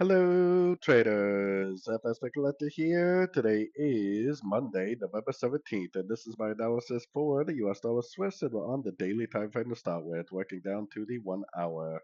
Hello, traders. FX Pip Collector here. Today is Monday, November 17th, and this is my analysis for the US dollar Swiss, and we're on the daily time frame to start with, working down to the 1 hour.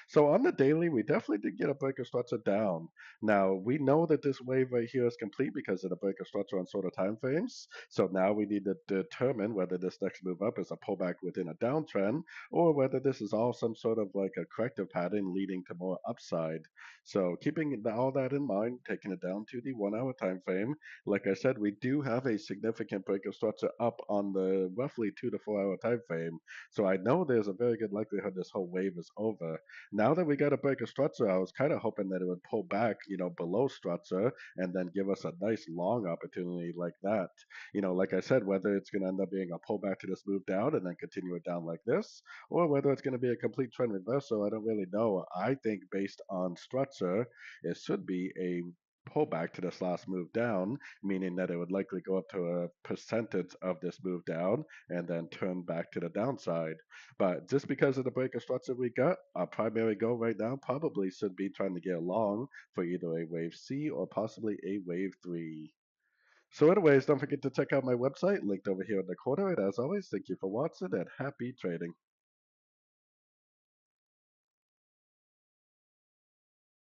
So on the daily, we definitely did get a breaker structure down. Now, we know that this wave right here is complete because of the breaker structure on sort of time frames. So now we need to determine whether this next move up is a pullback within a downtrend or whether this is all some sort of like a corrective pattern leading to more upside. So keeping all that in mind, taking it down to the 1 hour time frame, like I said, we do have a significant breaker structure up on the roughly 2 to 4 hour time frame. So I know there's a very good likelihood this whole wave is over. Now that we got a breaker structure, I was kind of hoping that it would pull back, below structure and then give us a nice long opportunity like that. Like I said, whether it's going to end up being a pullback to this move down and then continue it down like this, or whether it's going to be a complete trend reversal, I don't really know. I think based on structure, it should be a pullback to this last move down, meaning that it would likely go up to a percentage of this move down and then turn back to the downside. But just because of the breaker structure we got, our primary goal right now probably should be trying to get along for either a wave C or possibly a wave 3. So anyways, don't forget to check out my website linked over here in the corner. And as always, thank you for watching and happy trading.